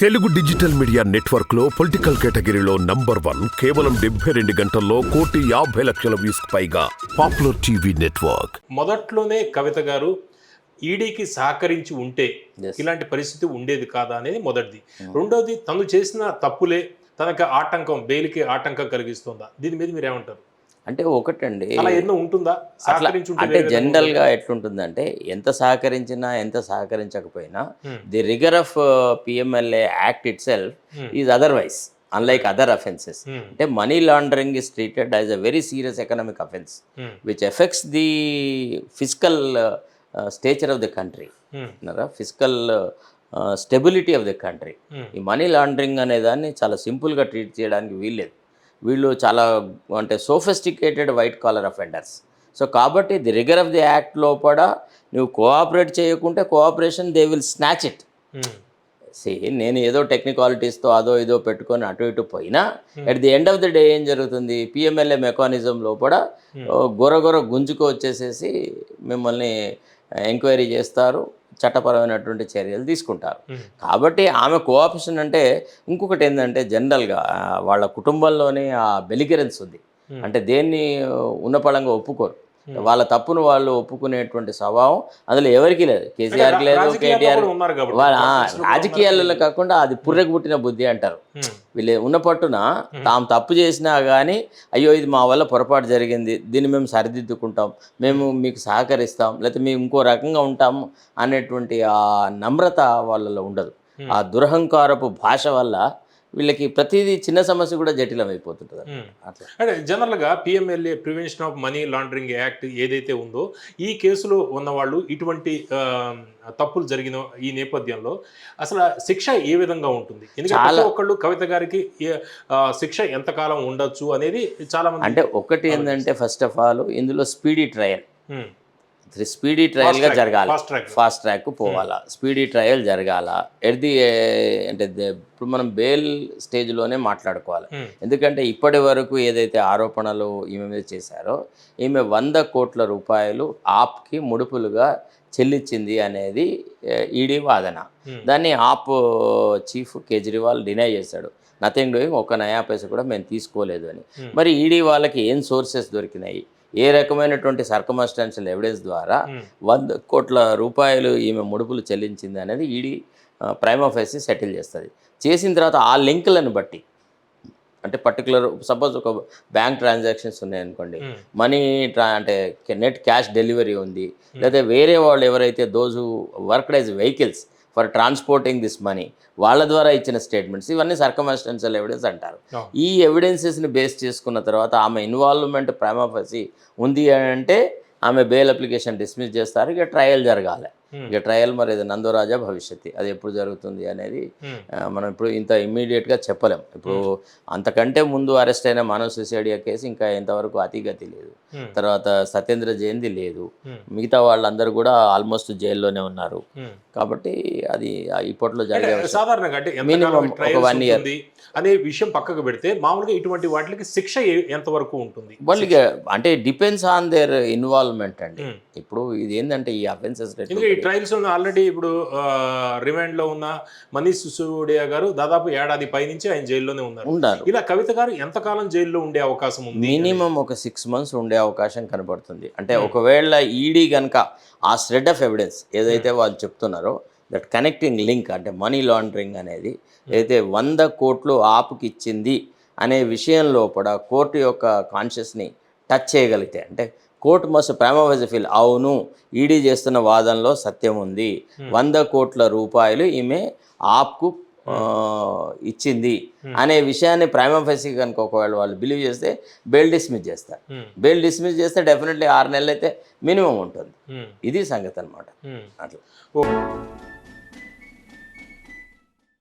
Telugu digital media network లో political కేటగిరీలో number 1 కేవలం 72 గంటల్లో 1,50,00,000 వ్యూస్ పైగా పాపులర్ టీవీ నెట్వర్క్. మొదట్లోనే కవిత గారు ఈడీకి సహకరించి ఉంటే ఇలాంటి పరిస్థితి ఉండేది కాదా అనేది మొదటిది. రెండోది, తను చేసిన తప్పులే తనకు ఆటంకం, బెయిల్కి ఆటంకం కలిగిస్తుందా? దీని మీద మీరు ఏమంటారు? అంటే ఒకటండి, అలా ఎన్నో ఉంటుందా? అంటే జనరల్గా ఎట్లుంటుందంటే ఎంత సహకరించినా ఎంత సహకరించకపోయినా the rigour of PMLA act itself is otherwise unlike other offences. అంటే money laundering is treated as a very serious economic offence which affects the physical stature of the country, physical stability of the country. ఈ money laundering అనే దాన్ని చాలా సింపుల్గా treat చేయడానికి వీల్లేదు. వీళ్ళు చాలా అంటే sophisticated white collar offenders. So కాబట్టి the rigour of the act లోపల నువ్వు కోఆపరేట్ చేయకుంటే cooperation they will snatch it. నేను ఏదో టెక్నికాలిటీస్తో అదో ఇదో పెట్టుకొని అటు ఇటు పోయినా at the end of the day ఏం జరుగుతుంది, పిఎంఎల్ఏ మెకానిజం లోపల గొరగొర గుంజుకు వచ్చేసేసి మిమ్మల్ని ఎంక్వైరీ చేస్తారు, చట్టపరమైనటువంటి చర్యలు తీసుకుంటారు. కాబట్టి ఆమె కోఆపరేషన్ అంటే ఇంకొకటి ఏంటంటే జనరల్గా వాళ్ళ కుటుంబంలోనే ఆ బెలిగరెన్స్ ఉంది. అంటే దేన్ని ఉన్నపళంగా ఒప్పుకోరు, వాళ్ళ తప్పును వాళ్ళు ఒప్పుకునేటువంటి స్వభావం అందులో ఎవరికి లేదు. కేసీఆర్కి లేదు, కేటీఆర్ వాళ్ళ రాజకీయాలలో కాకుండా అది పుర్రెకు పుట్టిన బుద్ధి అంటారు. వీళ్ళు ఉన్న పట్టున తాము తప్పు చేసినా కానీ అయ్యో ఇది మా వల్ల పొరపాటు జరిగింది, దీన్ని మేము సరిదిద్దుకుంటాం, మేము మీకు సహకరిస్తాం, లేకపోతే మేము ఇంకో రకంగా ఉంటాము అనేటువంటి ఆ నమ్రత వాళ్ళలో ఉండదు. ఆ దురహంకారపు భాష వల్ల వీళ్ళకి ప్రతిదీ చిన్న సమస్య కూడా జటిలం అయిపోతుంటుంది. అట్లా అంటే జనరల్గా PMLA prevention of money laundering act ఏదైతే ఉందో ఈ కేసులో ఉన్నవాళ్ళు ఇటువంటి తప్పులు జరిగిన ఈ నేపథ్యంలో అసలు శిక్ష ఏ విధంగా ఉంటుంది? ఎందుకంటే ఒక్కళ్ళు కవిత గారికి శిక్ష ఎంతకాలం ఉండొచ్చు అనేది చాలా మంది. అంటే ఒకటి ఏంటంటే ఫస్ట్ ఆఫ్ ఆల్ ఇందులో స్పీడీ ట్రయల్, స్పీడీ ట్రయల్గా జరగాలి, ఫాస్ట్ ట్రాక్ పోవాలా, స్పీడీ ట్రయల్ జరగాల. అంటే ఇప్పుడు మనం బెయిల్ స్టేజ్లోనే మాట్లాడుకోవాలి. ఎందుకంటే ఇప్పటి వరకు ఏదైతే ఆరోపణలు ఈమె మీద చేశారో ఈమె 100 కోట్ల రూపాయలు ఆప్కి ముడుపులుగా చెల్లించింది అనేది ఈడీ వాదన. దాన్ని ఆప్ చీఫ్ కేజ్రీవాల్ డినై చేశాడు. నథింగ్ డూయింగ్, ఒక్క నయా పైసా కూడా మేము తీసుకోలేదు అని. మరి ఈడీ వాళ్ళకి ఏం సోర్సెస్ దొరికినాయి, ఏ రకమైనటువంటి సర్కమస్టాన్షియల్ ఎవిడెన్స్ ద్వారా 100 కోట్ల రూపాయలు ఈమె ముడుపులు చెల్లించింది అనేది ఈడీ ప్రైమా ఫేసి సెటిల్ చేస్తుంది. చేసిన తర్వాత ఆ లింకులను బట్టి అంటే పర్టికులర్ సపోజ్ ఒక బ్యాంక్ ట్రాన్సాక్షన్స్ ఉన్నాయనుకోండి, మనీ అంటే నెట్ క్యాష్ డెలివరీ ఉంది, లేదా వేరే వాళ్ళు ఎవరైతే those who worked as vehicles for transporting this money వాళ్ళ ద్వారా ఇచ్చిన స్టేట్మెంట్స్, ఇవన్నీ సర్కమస్టాన్షియల్ ఎవిడెన్స్ అంటారు. ఈ ఎవిడెన్సెస్ని బేస్ చేసుకున్న తర్వాత ఆమె ఇన్వాల్వ్మెంట్ ప్రైమా ఫేసి ఉంది అంటే ఆమె బెయిల్ అప్లికేషన్ డిస్మిస్ చేస్తారు. ఇక ట్రయల్ జరగాలి. ఇక ట్రయల్ మరి ఇది నందోరాజా భవిష్యత్తు, అది ఎప్పుడు జరుగుతుంది అనేది మనం ఇప్పుడు ఇంత ఇమ్మీడియట్గా చెప్పలేం. ఇప్పుడు అంతకంటే ముందు అరెస్ట్ అయిన మనోజ్ సిసోడియా కేసు ఇంకా ఎంతవరకు అతిగతి లేదు, తర్వాత సత్యేంద్ర జైన్ది లేదు, మిగతా వాళ్ళందరూ కూడా ఆల్మోస్ట్ జైల్లోనే ఉన్నారు. కాబట్టి అది ఇప్పట్లో జరిగే సాధారణంగా అంటే మినిమం ఒక 1 ఇయర్ అనే విషయం పక్కకు పెడితే మామూలుగా ఇటువంటి వాటికి శిక్ష ఎంతవరకు ఉంటుంది? వాళ్ళకి అంటే డిపెండ్స్ ఆన్ దేర్ ఇన్వాల్వ్మెంట్ అండి. ఇప్పుడు ఇది ఏంటంటే ఈ అఫెన్సెస్ ట్రయల్స్ ఆల్రెడీ ఇప్పుడు రిమాండ్లో ఉన్న మనీష్ సిసోడియా గారు దాదాపు ఏడాది పైనుంచి ఆయన జైల్లోనే ఉన్నారు. ఇలా కవిత గారు ఎంతకాలం జైల్లో ఉండే అవకాశం ఉంది? మినిమం ఒక 6 months ఉండే అవకాశం కనబడుతుంది. అంటే ఒకవేళ ఈడీ కనుక ఆ థ్రెడ్ ఆఫ్ ఎవిడెన్స్ ఏదైతే వాళ్ళు చెప్తున్నారో దట్ కనెక్టింగ్ లింక్ అంటే మనీ లాండరింగ్ అనేది ఏదైతే 100 కోట్లు ఆపుకి ఇచ్చింది అనే విషయం లోపల కోర్టు యొక్క కాన్షియస్ని టచ్ చేయగలిగితే, అంటే court must prima facie feel అవును ఈడీ చేస్తున్న వాదనలో సత్యం ఉంది, 100 కోట్ల రూపాయలు ఈమె ఆప్కు ఇచ్చింది అనే విషయాన్ని ప్రైమా ఫేసి కనుక ఒకవేళ వాళ్ళు బిలీవ్ చేస్తే బెయిల్ డిస్మిస్ చేస్తారు. బెయిల్ డిస్మిస్ చేస్తే డెఫినెట్లీ 6 నెలలు అయితే మినిమం ఉంటుంది. ఇది సంగతి అనమాట. అట్లా